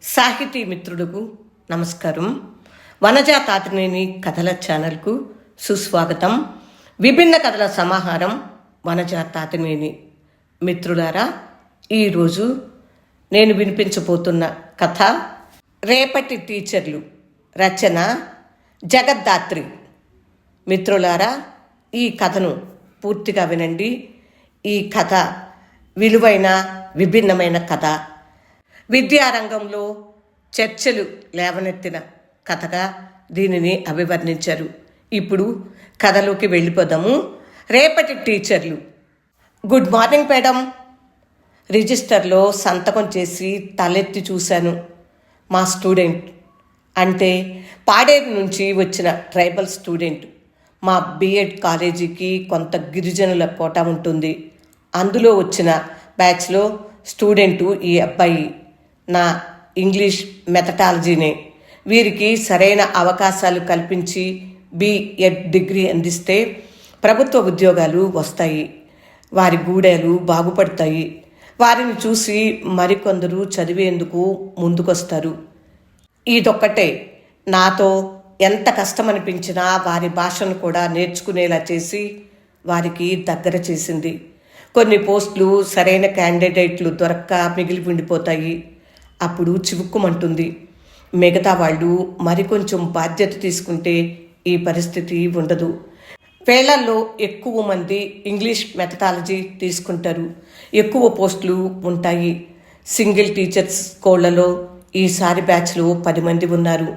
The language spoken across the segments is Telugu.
సాహితీ మిత్రులకు నమస్కారం. వనజా తాతినేని కథల ఛానల్కు సుస్వాగతం. విభిన్న కథల సమాహారం వనజా తాతినేని. మిత్రులారా, ఈరోజు నేను వినిపించబోతున్న కథ రేపటి టీచర్లు. రచన జగద్ధాత్రి. మిత్రులారా, ఈ కథను పూర్తిగా వినండి. ఈ కథ విలువైన విభిన్నమైన కథ. విద్యారంగంలో చర్చలు లేవనెత్తిన కథగా దీనిని అభివర్ణించారు. ఇప్పుడు కథలోకి వెళ్ళిపోదాము. రేపటి టీచర్లు. Good morning madam. రిజిస్టర్లో సంతకం చేసి తలెత్తి చూశాను. మా స్టూడెంట్ అంటే పాడేరు నుంచి వచ్చిన ట్రైబల్ స్టూడెంట్. మా బిఎడ్ కాలేజీకి కొంత గిరిజనుల కోట ఉంటుంది. అందులో వచ్చిన బ్యాచ్లో స్టూడెంటు ఈ అబ్బాయి. నా ఇంగ్లీష్ మెథడాలజీనే. వీరికి సరైన అవకాశాలు కల్పించి బిఎడ్ డిగ్రీ అందిస్తే ప్రభుత్వ ఉద్యోగాలు వస్తాయి. వారి గూడెలు బాగుపడతాయి. వారిని చూసి మరికొందరు చదివేందుకు ముందుకొస్తారు. ఇదొక్కటే నాతో ఎంత కష్టమనిపించినా వారి భాషను కూడా నేర్చుకునేలా చేసి వారికి దగ్గర చేసింది. కొన్ని పోస్టులు సరైన క్యాండిడేట్లు దొరక్క మిగిలి ఉండిపోతాయి. అప్పుడు చివుక్కుమంటుంది. మిగతా వాళ్ళు మరికొంచెం బాధ్యత తీసుకుంటే ఈ పరిస్థితి ఉండదు. వేళల్లో ఎక్కువ మంది ఇంగ్లీష్ మెథడాలజీ తీసుకుంటారు. ఎక్కువ పోస్టులు ఉంటాయి. సింగిల్ టీచర్స్ స్కూళ్లలో ఈసారి బ్యాచ్లో 10 మంది ఉన్నారు.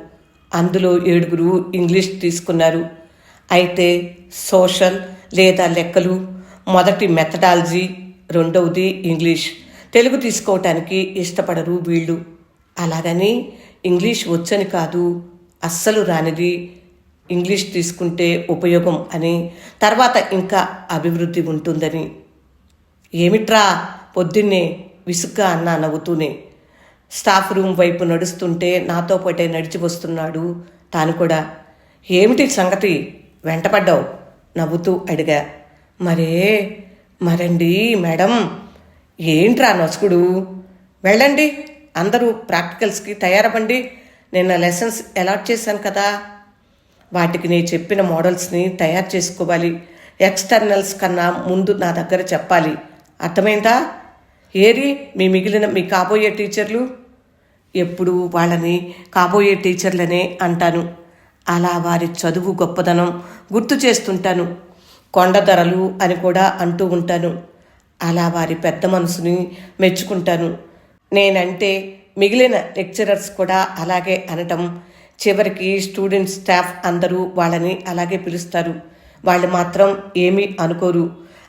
అందులో 7 ఇంగ్లీష్ తీసుకున్నారు. అయితే సోషల్ లేదా లెక్కలు మొదటి మెథడాలజీ, రెండవది ఇంగ్లీష్. తెలుగు తీసుకోవటానికి ఇష్టపడరు వీళ్ళు. అలాగని ఇంగ్లీష్ వచ్చని కాదు, అస్సలు రానిది ఇంగ్లీష్ తీసుకుంటే ఉపయోగం అని, తర్వాత ఇంకా అభివృద్ధి ఉంటుందని. ఏమిట్రా పొద్దున్నే విసుగ్గా అన్నా నవ్వుతూనే. స్టాఫ్ రూమ్ వైపు నడుస్తుంటే నాతో పాటే నడిచి వస్తున్నాడు తాను కూడా. ఏమిటి సంగతి, వెంటపడ్డావు? నవ్వుతూ అడిగా. మరండి మేడం. ఏంట్రా నసుకుడు? వెళ్ళండి, అందరూ ప్రాక్టికల్స్కి తయారవ్వండి. నిన్న లెసన్స్ అలాట్ చేశాను కదా, వాటికి నేను చెప్పిన మోడల్స్ని తయారు చేసుకోవాలి. ఎక్స్టర్నల్స్ కన్నా ముందు నా దగ్గర చెప్పాలి. అర్థమైందా? ఏరి మీ కాబోయే టీచర్లు? ఎప్పుడు వాళ్ళని కాబోయే టీచర్లనే అంటాను. అలా వారి చదువు గొప్పదనం గుర్తు చేస్తుంటాను. కొండధరలు అని కూడా అంటూ ఉంటాను. అలా వారి పెద్ద మనసుని మెచ్చుకుంటాను. నేనంటే మిగిలిన లెక్చరర్స్ కూడా అలాగే అనటం. చివరికి స్టూడెంట్స్, స్టాఫ్ అందరూ వాళ్ళని అలాగే పిలుస్తారు. వాళ్ళు మాత్రం ఏమీ అనుకోరు.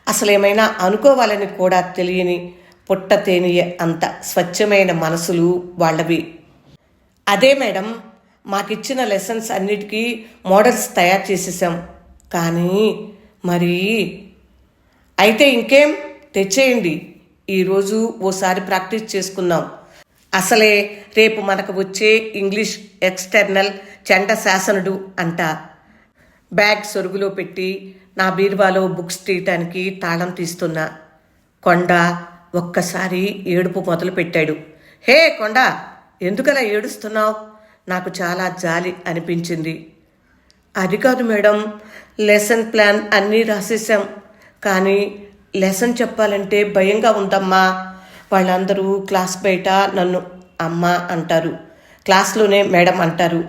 అసలేమైనా అనుకోవాలని కూడా తెలియని పుట్ట తేనియ అంత స్వచ్ఛమైన మనసులు వాళ్ళవి. అదే మేడం, మాకిచ్చిన లెసన్స్ అన్నిటికీ మోడల్స్ తయారు చేసేసాం. కానీ అయితే ఇంకేం, తెచ్చేయండి. ఈరోజు ఓసారి ప్రాక్టీస్ చేసుకుందాం. అసలే రేపు మనకు వచ్చే ఇంగ్లీష్ ఎక్స్టర్నల్ చెండ శాసనుడు అంట. బ్యాగ్ సొరుగులో పెట్టి నా బీరువాలో బుక్స్ తీయటానికి తాళం తీస్తున్నా. కొండ ఒక్కసారి ఏడుపు మొదలు పెట్టాడు. హే కొండ, ఎందుకలా ఏడుస్తున్నావు? నాకు చాలా జాలి అనిపించింది. అది కాదు మేడం, లెసన్ ప్లాన్ అన్నీ రాసేసాం. కానీ లెసన్ చెప్పాలంటే భయంగా ఉందమ్మా. వాళ్ళందరూ క్లాస్ బయట నన్ను అమ్మ అంటారు, క్లాస్లోనే మేడం అంటారు.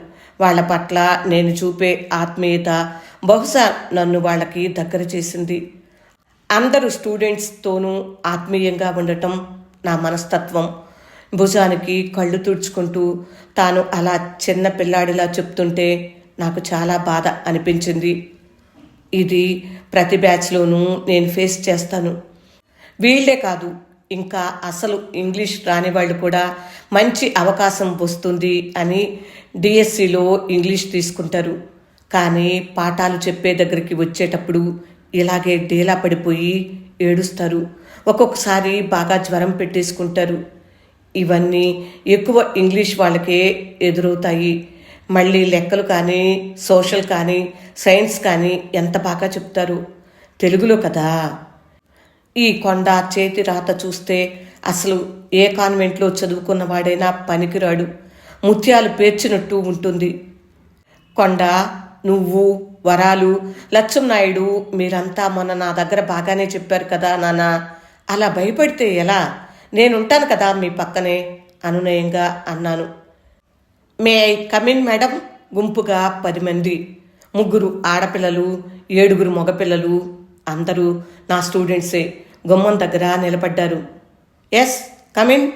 వాళ్ళ పట్ల నేను చూపే ఆత్మీయత బహుశా నన్ను వాళ్ళకి దగ్గర చేసింది. అందరూ స్టూడెంట్స్తోనూ ఆత్మీయంగా ఉండటం నా మనస్తత్వం. భుజానికి కళ్ళు తుడుచుకుంటూ తాను అలా చిన్న పిల్లాడిలా చెప్తుంటే నాకు చాలా బాధ అనిపించింది. ఇది ప్రతి బ్యాచ్లోనూ నేను ఫేస్ చేస్తాను. వీళ్లే కాదు, ఇంకా అసలు ఇంగ్లీష్ రాని వాళ్ళు కూడా మంచి అవకాశం వస్తుంది అని డిఎస్సిలో ఇంగ్లీష్ తీసుకుంటారు. కానీ పాఠాలు చెప్పే దగ్గరికి వచ్చేటప్పుడు ఇలాగే డేలా పడిపోయి ఏడుస్తారు. ఒక్కొక్కసారి బాగా జ్వరం పెట్టేసుకుంటారు. ఇవన్నీ ఎక్కువ ఇంగ్లీష్ వాళ్ళకే ఎదురవుతాయి. మళ్ళీ లెక్కలు కానీ, సోషల్ కానీ, సైన్స్ కానీ ఎంత బాగా చెప్తారు, తెలుగులో కదా. ఈ కొండ చేతి రాత చూస్తే అసలు ఏ కాన్వెంట్లో చదువుకున్న వాడైనా పనికిరాడు. ముత్యాలు పేర్చినట్టు ఉంటుంది. కొండ, నువ్వు, వరాలు, లచ్చంనాయుడు మీరంతా మొన్న నా దగ్గర బాగానే చెప్పారు కదా నాన్న. అలా భయపడితే ఎలా? నేనుంటాను కదా మీ పక్కనే అనునయంగా అన్నాను. May I come in madam? గుంపుగా 10 మంది, 3 ఆడపిల్లలు, 7 మగపిల్లలు, అందరూ నా స్టూడెంట్సే గుమ్మం దగ్గర నిలబడ్డారు. Yes come in.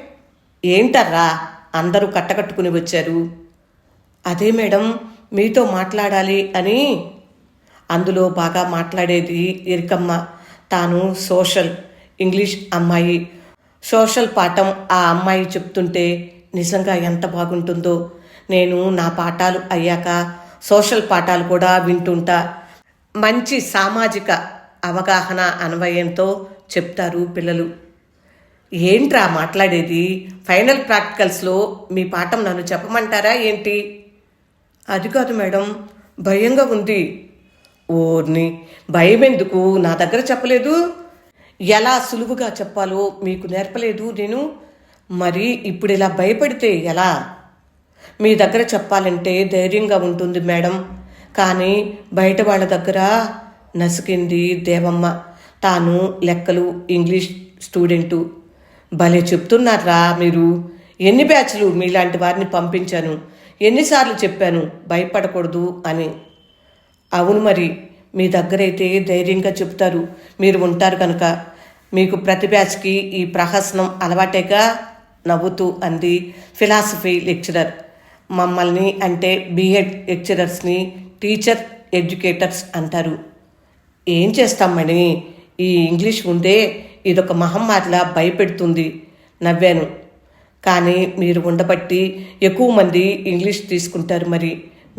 ఏంటర్రా అందరూ కట్టకట్టుకుని వచ్చారు? అదే మేడం మీతో మాట్లాడాలి అని. అందులో బాగా మాట్లాడేది ఎరికమ్మ. తాను సోషల్ ఇంగ్లీష్ అమ్మాయి. సోషల్ పాఠం ఆ అమ్మాయి చెప్తుంటే నిజంగా ఎంత బాగుంటుందో. నేను నా పాఠాలు అయ్యాక సోషల్ పాఠాలు కూడా వింటుంటా. మంచి సామాజిక అవగాహన అన్వయంతో చెప్తారు పిల్లలు. ఏంట్రా మాట్లాడేది? ఫైనల్ ప్రాక్టికల్స్లో మీ పాఠం నన్ను చెప్పమంటారా ఏంటి? అది కాదు మేడం, భయంగా ఉంది. ఓర్ని, భయం ఎందుకు? నా దగ్గర చెప్పలేదు. ఎలా సులువుగా చెప్పాలో మీకు నేర్పలేదు నేను. మరి ఇప్పుడు ఇలా భయపడితే ఎలా? మీ దగ్గర చెప్పాలంటే ధైర్యంగా ఉంటుంది మేడం. కానీ బయట వాళ్ళ దగ్గర నసికింది దేవమ్మ. తాను లెక్కలు ఇంగ్లీష్ స్టూడెంటు. భలే చెప్తున్నారా మీరు. ఎన్ని బ్యాచ్లు మీలాంటి వారిని పంపించాను. ఎన్నిసార్లు చెప్పాను భయపడకూడదు అని. అవును మరి, మీ దగ్గరైతే ధైర్యంగా చెప్తారు. మీరు ఉంటారు కనుక. మీకు ప్రతి బ్యాచ్కి ఈ ప్రహసనం అలవాటేగా నవ్వుతూ అంది ఫిలాసఫీ లెక్చరర్. మమ్మల్ని అంటే బీఎడ్ లెక్చరర్స్ని టీచర్ ఎడ్యుకేటర్స్ అంటారు. ఏం చేస్తామని, ఈ ఇంగ్లీష్ ఉందే ఇదొక మహమ్మారిలా భయపెడుతుంది నవ్వాను. కానీ మీరు ఉండబట్టి ఎక్కువ మంది ఇంగ్లీష్ తీసుకుంటారు. మరి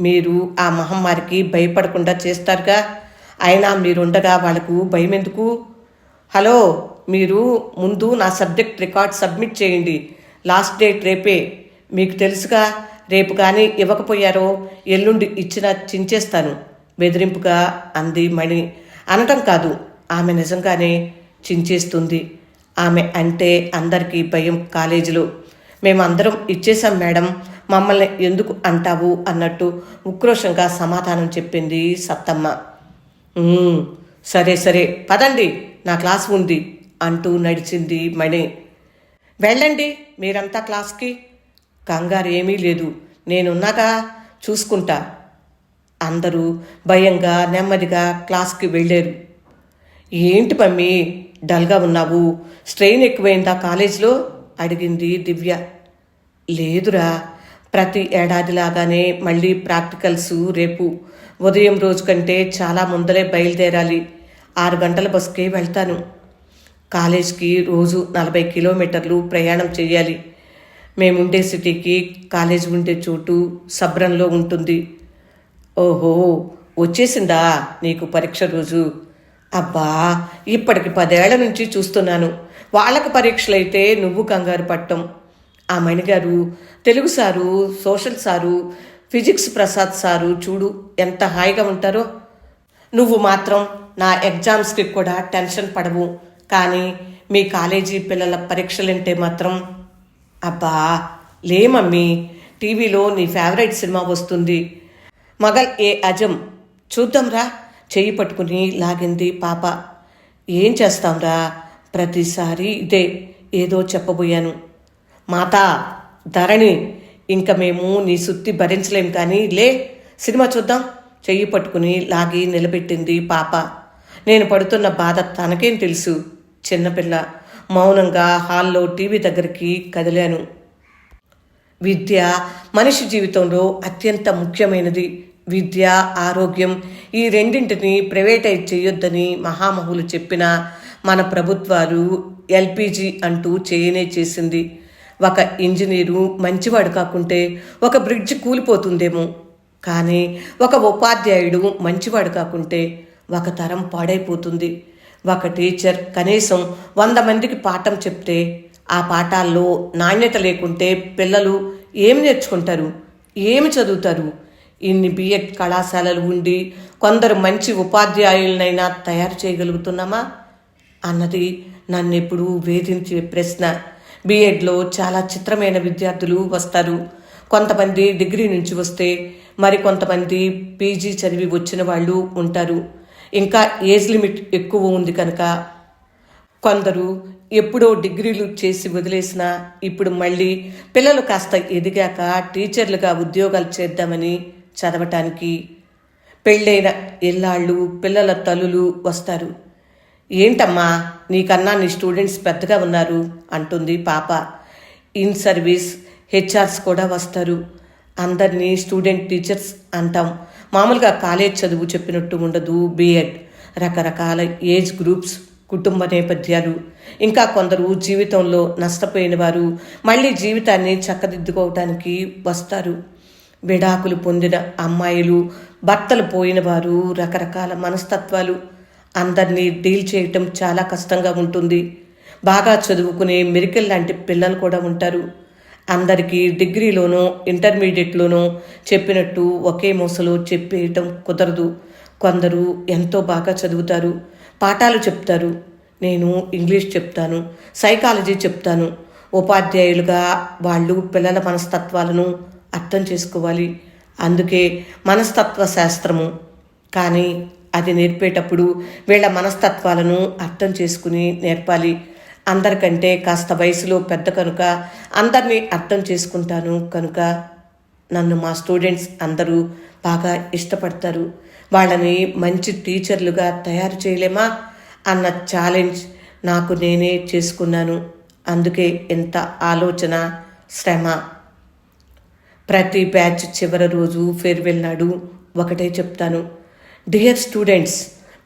మీరు ఆ మహమ్మారికి భయపడకుండా చేస్తారుగా. అయినా మీరుండగా వాళ్ళకు భయం ఎందుకు? హలో, మీరు ముందు నా సబ్జెక్ట్ రికార్డ్ సబ్మిట్ చేయండి. లాస్ట్ డేట్ రేపే. మీకు తెలుసుగా. రేపు కానీ ఇవ్వకపోయారో ఎల్లుండి ఇచ్చిన చించేస్తాను బెదిరింపుగా అంది మణి. అనటం కాదు, ఆమె నిజంగానే చించేస్తుంది. ఆమె అంటే అందరికీ భయం కాలేజీలో. మేమందరం ఇచ్చేశాం మేడం, మమ్మల్ని ఎందుకు అంటావు అన్నట్టు ఉక్రోషంగా సమాధానం చెప్పింది సత్తమ్మ. సరే సరే పదండి, నా క్లాస్ ఉంది అంటూ నడిచింది మణి. వెళ్ళండి మీరంతా క్లాస్కి. కంగారు ఏమీ లేదు, నేనున్నాగా, చూసుకుంటా. అందరూ భయంగా నెమ్మదిగా క్లాస్కి వెళ్ళారు. ఏంటి మమ్మీ డల్గా ఉన్నావు? స్ట్రెయిన్ ఎక్కువైందా కాలేజీలో అడిగింది దివ్య. లేదురా, ప్రతి ఏడాదిలాగానే మళ్ళీ ప్రాక్టికల్స్ రేపు. ఉదయం రోజు కంటే చాలా ముందలే బయలుదేరాలి. 6 గంటల బస్కే వెళ్తాను. కాలేజ్కి రోజు 40 కిలోమీటర్లు ప్రయాణం చేయాలి. మేముండే సిటీకి కాలేజ్ ఉండే చోటు సబ్రంలో ఉంటుంది. ఓహో, వచ్చేసిందా నీకు పరీక్ష రోజు? అబ్బా, ఇప్పటికి 10 ఏళ్ల నుంచి చూస్తున్నాను. వాళ్ళకి పరీక్షలైతే నువ్వు కంగారు పట్టం. ఆ మణిగారు, Telugu sir, social sir, physics Prasad sir చూడు ఎంత హాయిగా ఉంటారో. నువ్వు మాత్రం నా ఎగ్జామ్స్కి కూడా టెన్షన్ పడవు. కానీ మీ కాలేజీ పిల్లల పరీక్షలంటే మాత్రం. అబ్బా లే మమ్మీ, టీవీలో నీ ఫేవరెట్ సినిమా వస్తుంది, మగల్ ఏ అజం, చూద్దాంరా చెయ్యి పట్టుకుని లాగింది పాప. ఏం చేస్తాంరా, ప్రతిసారి ఇదే ఏదో చెప్పబోయాను. మాతా ధరణి, ఇంక మేము నీ సుత్తి భరించలేం కానీ లే సినిమా చూద్దాం చెయ్యి పట్టుకుని లాగి నిలబెట్టింది పాప. నేను పడుతున్న బాధ తనకేం తెలుసు. చిన్నపిల్ల. మౌనంగా హాల్లో టీవీ దగ్గరికి కదిలాను. విద్య మనిషి జీవితంలో అత్యంత ముఖ్యమైనది. విద్య, ఆరోగ్యం ఈ రెండింటిని ప్రైవేటైజ్ చేయొద్దని మహామహులు చెప్పిన మన ప్రభుత్వాలు ఎల్పీజీ అంటూ చేయనే చేసింది. ఒక ఇంజనీరు మంచివాడు కాకుంటే ఒక బ్రిడ్జ్ కూలిపోతుందేమో, కానీ ఒక ఉపాధ్యాయుడు మంచివాడు కాకుంటే ఒక తరం పాడైపోతుంది. ఒక టీచర్ కనీసం 100 మందికి పాఠం చెప్తే ఆ పాఠాల్లో నాణ్యత లేకుంటే పిల్లలు ఏమి నేర్చుకుంటారు, ఏమి చదువుతారు? ఇన్ని బిఎడ్ కళాశాలలు ఉండి కొందరు మంచి ఉపాధ్యాయులనైనా తయారు చేయగలుగుతున్నామా అన్నది నన్నెప్పుడూ వేధించే ప్రశ్న. బీఎడ్లో చాలా చిత్రమైన విద్యార్థులు వస్తారు. కొంతమంది డిగ్రీ నుంచి వస్తే మరికొంతమంది పీజీ చదివి వచ్చిన వాళ్ళు ఉంటారు. ఇంకా ఏజ్ లిమిట్ ఎక్కువ ఉంది కనుక కొందరు ఎప్పుడో డిగ్రీలు చేసి వదిలేసినా ఇప్పుడు మళ్ళీ పిల్లలు కాస్త ఎదిగాక టీచర్లుగా ఉద్యోగాలు చేద్దామని చదవటానికి పెళ్ళైన ఇల్లాళ్ళు పిల్లల తల్లులు వస్తారు. ఏంటమ్మా, నీకన్నా నీ స్టూడెంట్స్ పెద్దగా ఉన్నారు అంటుంది పాప. ఇన్ సర్వీస్ హెచ్ఆర్స్ కూడా వస్తారు. అందరినీ స్టూడెంట్ టీచర్స్ అంటాం. మామూలుగా కాలేజ్ చదువు చెప్పినట్టు ఉండదు బీఎడ్. రకరకాల ఏజ్ గ్రూప్స్, కుటుంబ నేపథ్యాలు, ఇంకా కొందరు జీవితంలో నష్టపోయిన వారు మళ్ళీ జీవితాన్ని చక్కదిద్దుకోవటానికి వస్తారు. విడాకులు పొందిన అమ్మాయిలు, భర్తలు పోయిన వారు, రకరకాల మనస్తత్వాలు. అందరినీ డీల్ చేయటం చాలా కష్టంగా ఉంటుంది. బాగా చదువుకునే మెరికల్ లాంటి పిల్లలు కూడా ఉంటారు. అందరికీ డిగ్రీలోనో ఇంటర్మీడియట్లోనో చెప్పినట్టు ఒకే మోసలో చెప్పేయటం కుదరదు. కొందరు ఎంతో బాగా చదువుతారు, పాఠాలు చెప్తారు. నేను ఇంగ్లీష్ చెప్తాను, సైకాలజీ చెప్తాను. ఉపాధ్యాయులుగా వాళ్ళు పిల్లల మనస్తత్వాలను అర్థం చేసుకోవాలి. అందుకే మనస్తత్వ శాస్త్రము. కానీ అది నేర్పేటప్పుడు వీళ్ళ మనస్తత్వాలను అర్థం చేసుకుని నేర్పాలి. అందరికంటే కాస్త వయసులో పెద్ద కనుక అందరినీ అర్థం చేసుకుంటాను కనుక నన్ను మా స్టూడెంట్స్ అందరూ బాగా ఇష్టపడతారు. వాళ్ళని మంచి టీచర్లుగా తయారు చేయలేమా అన్న ఛాలెంజ్ నాకు నేనే చేసుకున్నాను. అందుకే ఎంత ఆలోచన, శ్రమ. ప్రతి బ్యాచ్ చివరి రోజు ఫేర్వెల్ నాడు ఒకటే చెప్తాను. డియర్ స్టూడెంట్స్,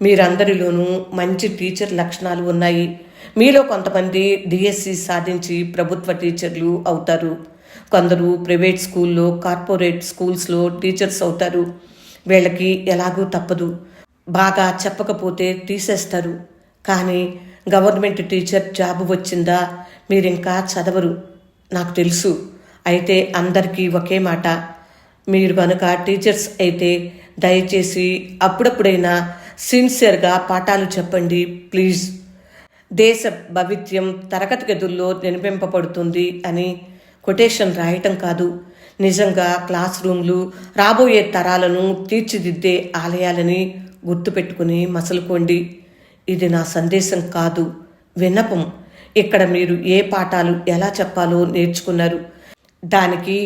మీరందరిలోనూ మంచి టీచర్ లక్షణాలు ఉన్నాయి. మీలో కొంతమంది డిఎస్సి సాధించి ప్రభుత్వ టీచర్లు అవుతారు. కొందరు ప్రైవేట్ స్కూల్లో, కార్పొరేట్ స్కూల్స్లో టీచర్స్ అవుతారు. వీళ్ళకి ఎలాగూ తప్పదు. బాగా చెప్పకపోతే తీసేస్తారు. కానీ గవర్నమెంట్ టీచర్ జాబ్ వచ్చిందా మీరింకా చదవరు, నాకు తెలుసు. అయితే అందరికీ ఒకే మాట, మీరు కనుక టీచర్స్ అయితే దయచేసి అప్పుడప్పుడైనా సిన్సియర్గా పాఠాలు చెప్పండి ప్లీజ్. దేశ భవిత్యం తరగతి గదుల్లో నిర్మింపబడుతుంది అని కొటేషన్ రాయటం కాదు, నిజంగా క్లాస్ రూమ్లు రాబోయే తరాలను తీర్చిదిద్దే ఆలయాలని గుర్తుపెట్టుకుని మసలుకోండి. ఇది నా సందేశం కాదు, విన్నపం. ఇక్కడ మీరు ఏ పాఠాలు ఎలా చెప్పాలో నేర్చుకున్నారు. దానికి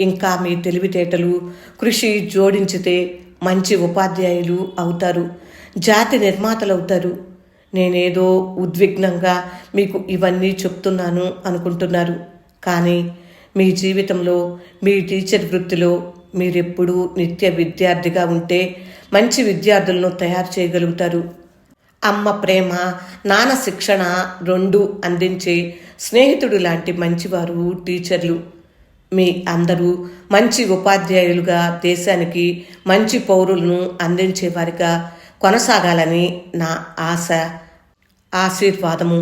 ఇంకా మీ తెలివితేటలు, కృషి జోడించితే మంచి ఉపాధ్యాయులు అవుతారు, జాతి నిర్మాతలు అవుతారు. నేనేదో ఉద్విగ్నంగా మీకు ఇవన్నీ చెప్తున్నాను అనుకుంటున్నారు. కానీ మీ జీవితంలో, మీ టీచర్ వృత్తిలో మీరెప్పుడూ నిత్య విద్యార్థిగా ఉంటే మంచి విద్యార్థులను తయారు చేయగలుగుతారు. అమ్మ ప్రేమ, నాన్న శిక్షణ రెండూ అందించే స్నేహితుడు లాంటి మంచివారు టీచర్లు. మీ అందరూ మంచి ఉపాధ్యాయులుగా, దేశానికి మంచి పౌరులను అందించేవారిగా కొనసాగాలని నా ఆశ, ఆశీర్వాదము.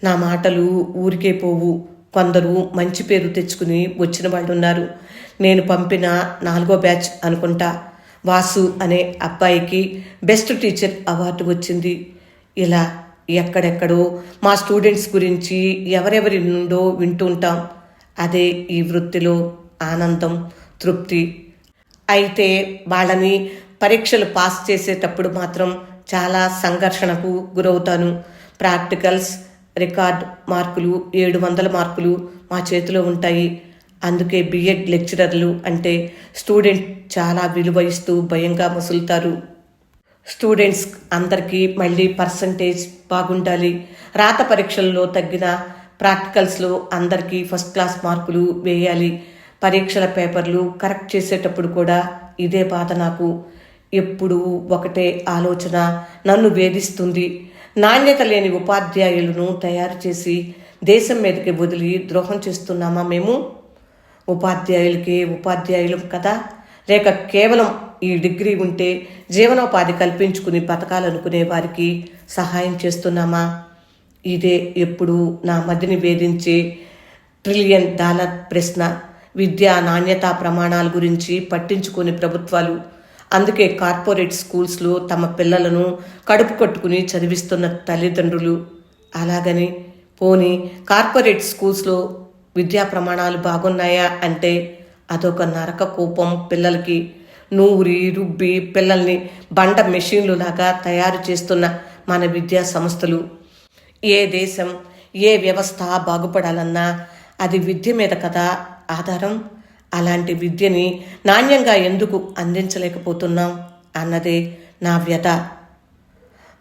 నా మాటలు ఊరికే పోవు. కొందరు మంచి పేరు తెచ్చుకుని వచ్చిన వాళ్ళు ఉన్నారు. నేను పంపిన 4వ బ్యాచ్ అనుకుంటా, వాసు అనే అబ్బాయికి బెస్ట్ టీచర్ అవార్డు వచ్చింది. ఇలా ఎక్కడెక్కడో మా స్టూడెంట్స్ గురించి ఎవరెవరి నుండో వింటుంటాం. అదే ఈ వృత్తిలో ఆనందం, తృప్తి. అయితే వాళ్ళని పరీక్షలు పాస్ చేసేటప్పుడు మాత్రం చాలా సంఘర్షణకు గురవుతాను. ప్రాక్టికల్స్, రికార్డ్ మార్కులు 700 మార్కులు మా చేతిలో ఉంటాయి. అందుకే బిఎడ్ లెక్చరర్లు అంటే స్టూడెంట్ చాలా విలువ ఇస్తూ భయంగా మసులుతారు. స్టూడెంట్స్ అందరికీ మళ్ళీ పర్సంటేజ్ బాగుండాలి. రాత పరీక్షల్లో తగ్గిన ప్రాక్టికల్స్లో అందరికీ ఫస్ట్ క్లాస్ మార్కులు వేయాలి. పరీక్షల పేపర్లు కరెక్ట్ చేసేటప్పుడు కూడా ఇదే బాధ నాకు. ఎప్పుడూ ఒకటే ఆలోచన నన్ను వేధిస్తుంది. నాణ్యత లేని ఉపాధ్యాయులను తయారు చేసి దేశం మీదకి వదిలి ద్రోహం చేస్తున్నామా మేము? ఉపాధ్యాయులకే ఉపాధ్యాయులం కదా, లేక కేవలం ఈ డిగ్రీ ఉంటే జీవనోపాధి కల్పించుకుని బతకాలనుకునే వారికి సహాయం చేస్తున్నామా? ఇదే ఎప్పుడు నా మదిని వేధించే $1 ట్రిలియన్ ప్రశ్న. విద్యా నాణ్యతా ప్రమాణాల గురించి పట్టించుకునే ప్రభుత్వాలు. అందుకే కార్పొరేట్ స్కూల్స్లో తమ పిల్లలను కడుపు కొట్టుకుని చదివిస్తున్న తల్లిదండ్రులు. అలాగని పోనీ కార్పొరేట్ స్కూల్స్లో విద్యా ప్రమాణాలు బాగున్నాయా అంటే అదొక నరక కోపం. పిల్లలకి నూరి రుబ్బి పిల్లల్ని బండ మెషిన్లు లాగా తయారు చేస్తున్న మన విద్యా సంస్థలు. ఏ దేశం ఏ వ్యవస్థ బాగుపడాలన్నా అది విద్య మీద కదా ఆధారం. అలాంటి విద్యని నాణ్యంగా ఎందుకు అందించలేకపోతున్నాం అన్నదే నా వ్యధ.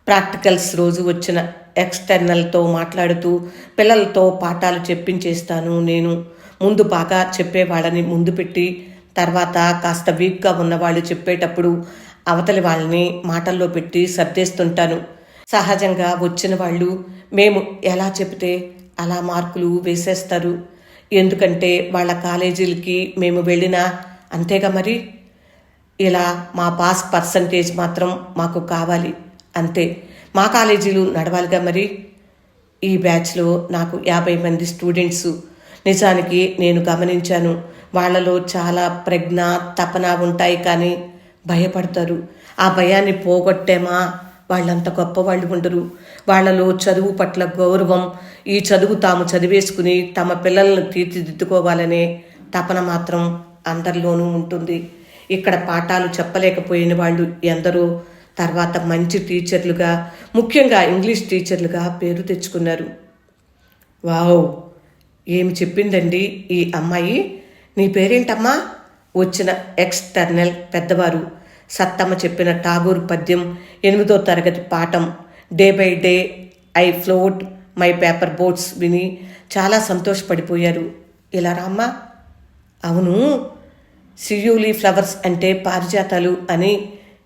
ప్రాక్టికల్స్ రోజు వచ్చిన ఎక్స్టర్నల్తో మాట్లాడుతూ పిల్లలతో పాఠాలు చెప్పించేస్తాను నేను. ముందు బాగా చెప్పేవాళ్ళని ముందు పెట్టి తర్వాత కాస్త వీక్గా ఉన్నవాళ్ళు చెప్పేటప్పుడు అవతలి వాళ్ళని మాటల్లో పెట్టి సర్దేస్తుంటాను. సహజంగా వచ్చిన వాళ్ళు మేము ఎలా చెబితే అలా మార్కులు వేసేస్తారు. ఎందుకంటే వాళ్ళ కాలేజీలకి మేము వెళ్ళినా అంతేగా మరి. ఇలా మా పాస్ పర్సంటేజ్ మాత్రం మాకు కావాలి అంతే. మా కాలేజీలు నడవాలిగా మరి. ఈ బ్యాచ్లో నాకు 50 మంది స్టూడెంట్స్. నిజానికి నేను గమనించాను, వాళ్ళలో చాలా ప్రజ్ఞ తపన ఉంటాయి, కానీ భయపడతారు. ఆ భయాన్ని పోగొట్టేమా వాళ్ళంత గొప్పవాళ్ళు ఉండరు. వాళ్ళలో చదువు పట్ల గౌరవం, ఈ చదువు తాము చదివేసుకుని తమ పిల్లలను తీర్చిదిద్దుకోవాలనే తపన మాత్రం అందరిలోనూ ఉంటుంది. ఇక్కడ పాఠాలు చెప్పలేకపోయిన వాళ్ళు ఎందరో తర్వాత మంచి టీచర్లుగా, ముఖ్యంగా ఇంగ్లీష్ టీచర్లుగా పేరు తెచ్చుకున్నారు. వావ్, ఏమి చెప్పిందండి ఈ అమ్మాయి. నీ పేరేంటమ్మా? వచ్చిన ఎక్స్టర్నల్ పెద్దవారు సత్తమ్మ చెప్పిన ఠాగూర్ పద్యం 8వ తరగతి పాఠం day by day I float my paper boats విని చాలా సంతోషపడిపోయారు. ఇలా రామ్మా. అవును, సియూలీ ఫ్లవర్స్ అంటే పారిజాతాలు అని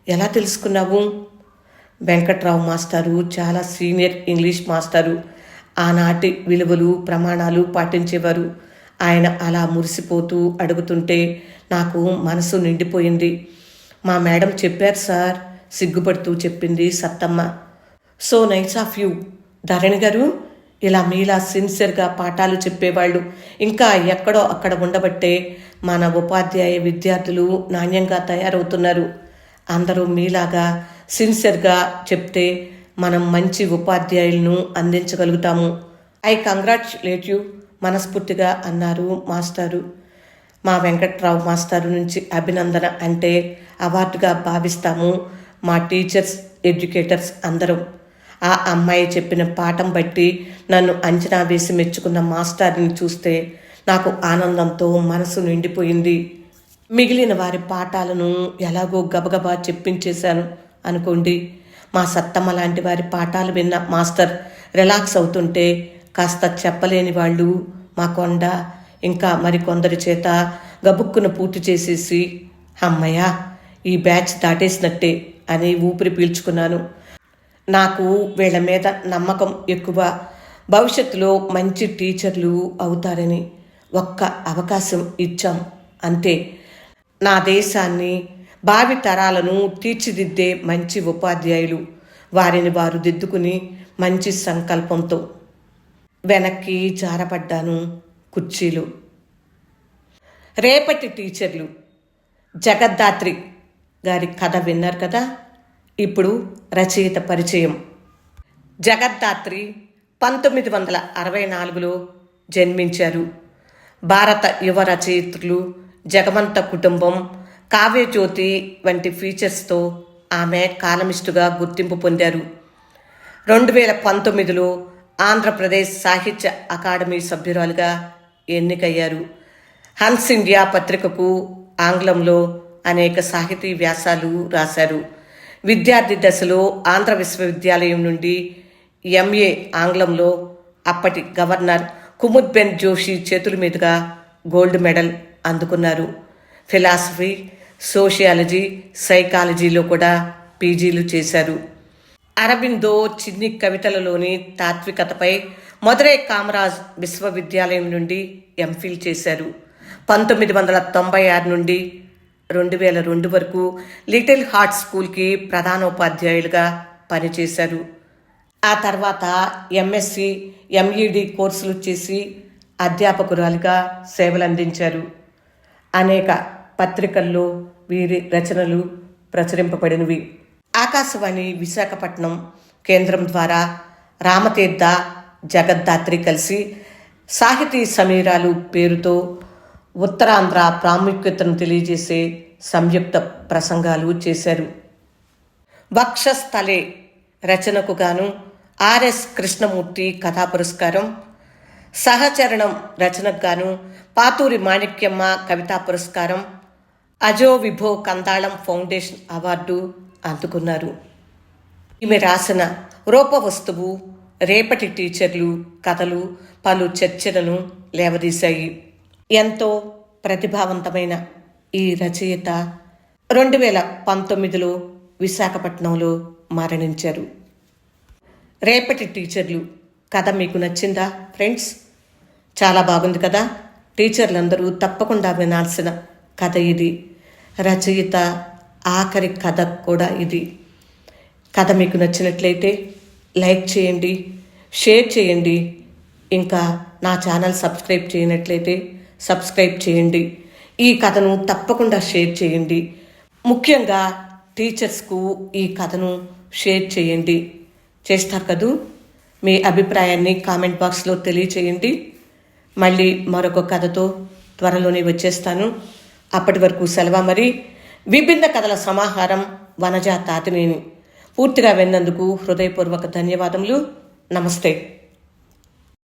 ఎలా తెలుసుకున్నావు? వెంకట్రావు మాస్టారు చాలా సీనియర్ ఇంగ్లీష్ మాస్టారు. ఆనాటి విలువలు ప్రమాణాలు పాటించేవారు. ఆయన అలా మురిసిపోతూ అడుగుతుంటే నాకు మనసు నిండిపోయింది. మా మేడం చెప్పారు సార్, సిగ్గుపడుతూ చెప్పింది Sattamma. So nice of you Dharani గారు. ఇలా మీలా సిన్సియర్గా పాఠాలు చెప్పేవాళ్ళు ఇంకా ఎక్కడో అక్కడ ఉండబట్టే మన ఉపాధ్యాయ విద్యార్థులు నాణ్యంగా తయారవుతున్నారు. అందరూ మీలాగా సిన్సియర్గా చెప్తే మనం మంచి ఉపాధ్యాయులను అందించగలుగుతాము. ఐ కంగ్రాచులేట్ యూ మనస్ఫూర్తిగా అన్నారు మాస్టారు. మా వెంకట్రావు మాస్టారు నుంచి అభినందన అంటే అవార్డుగా భావిస్తాము మా టీచర్స్, ఎడ్యుకేటర్స్ అందరం. ఆ అమ్మాయి చెప్పిన పాఠం బట్టి నన్ను అంచనా వేసి మెచ్చుకున్న మాస్టర్ని చూస్తే నాకు ఆనందంతో మనసు నిండిపోయింది. మిగిలిన వారి పాఠాలను ఎలాగో గబగబా చెప్పించేశాను అనుకోండి. మా సత్తమ్మ లాంటి వారి పాఠాలు విన్న మాస్టర్ రిలాక్స్ అవుతుంటే కాస్త చెప్పలేని వాళ్ళు మా కొండ ఇంకా మరికొందరి చేత గబుక్కును పూర్తి చేసేసి అమ్మయ్య ఈ బ్యాచ్ దాటేసినట్టే అని ఊపిరి పీల్చుకున్నాను. నాకు వీళ్ళ మీద నమ్మకం ఎక్కువ. భవిష్యత్తులో మంచి టీచర్లు అవుతారని ఒక్క అవకాశం ఇచ్చాం అంతే. నా దేశాన్ని భావి తరాలను తీర్చిదిద్దే మంచి ఉపాధ్యాయులు, వారిని వారు దిద్దుకుని మంచి సంకల్పంతో. వెనక్కి జారపడ్డాను కుర్చీలు. రేపటి టీచర్లు జగద్ధాత్రి గారి కథ విన్నారు కదా. ఇప్పుడు రచయిత పరిచయం. జగద్ధాత్రి 1964లో జన్మించారు. భారత యువ రచయిత్రులు, జగమంత కుటుంబం, కావ్యజ్యోతి వంటి ఫీచర్స్తో ఆమె కాలమిస్టుగా గుర్తింపు పొందారు. 2019లో ఆంధ్రప్రదేశ్ సాహిత్య అకాడమీ సభ్యురాలుగా ఎన్నికయ్యారు. హన్స్ ఇండియా పత్రికకు ఆంగ్లంలో అనేక సాహితీ వ్యాసాలు రాశారు. విద్యార్థి దశలో ఆంధ్ర విశ్వవిద్యాలయం నుండి ఎంఏ ఆంగ్లంలో అప్పటి గవర్నర్ కుముద్బెన్ జోషి చేతుల మీదుగా గోల్డ్ మెడల్ అందుకున్నారు. ఫిలాసఫీ, సోషియాలజీ, సైకాలజీలో కూడా పీజీలు చేశారు. అరబిందో చిన్ని కవితలలోని తాత్వికతపై మదురై కామరాజ్ విశ్వవిద్యాలయం నుండి ఎంఫిల్ చేశారు. 1996 నుండి 2002 వరకు లిటిల్ హార్ట్ స్కూల్కి ప్రధానోపాధ్యాయులుగా పనిచేశారు. ఆ తర్వాత ఎంఎస్సి, ఎంఈడి కోర్సులు చేసి అధ్యాపకురాలిగా సేవలందించారు. అనేక పత్రికల్లో వీరి రచనలు ప్రచురింపబడినవి. ఆకాశవాణి విశాఖపట్నం కేంద్రం ద్వారా రామతీర్థ జగద్ధాత్రి కలిసి సాహితీ సమీరాలు పేరుతో ఉత్తరాంధ్ర ప్రాముఖ్యతను తెలియజేసే సంయుక్త ప్రసంగాలు చేశారు. వక్షస్థలే రచనకు గాను ఆర్ఎస్ కృష్ణమూర్తి కథా పురస్కారం, సహచరణం రచనకు గాను పాతూరి మాణిక్యమ్మ కవితా పురస్కారం, అజో విభో కందాళం ఫౌండేషన్ అవార్డు అందుకున్నారు. ఈమె రాసిన రూపవస్తువు, రేపటి టీచర్లు కథలు పలు చర్చలను లేవదీశాయి. ఎంతో ప్రతిభావంతమైన ఈ రచయిత 2019లో విశాఖపట్నంలో మరణించారు. రేపటి టీచర్లు కథ మీకు నచ్చిందా ఫ్రెండ్స్? చాలా బాగుంది కదా. టీచర్లందరూ తప్పకుండా వినాల్సిన కథ ఇది. రచయిత ఆఖరి కథ కూడా ఇది. కథ మీకు నచ్చినట్లయితే లైక్ చేయండి, షేర్ చేయండి. ఇంకా నా ఛానల్ సబ్స్క్రైబ్ చేయనట్లయితే సబ్స్క్రైబ్ చేయండి. ఈ కథను తప్పకుండా షేర్ చేయండి. ముఖ్యంగా టీచర్స్కు ఈ కథను షేర్ చేయండి. చేస్తారు కదూ? మీ అభిప్రాయాన్ని కామెంట్ బాక్స్లో తెలియచేయండి. మళ్ళీ మరొక కథతో త్వరలోనే వచ్చేస్తాను. అప్పటి వరకు సెలవు. మరి విభిన్న కథల సమాహారం వనజా తాతినేని పూర్తిగా విన్నందుకు హృదయపూర్వక ధన్యవాదములు. నమస్తే.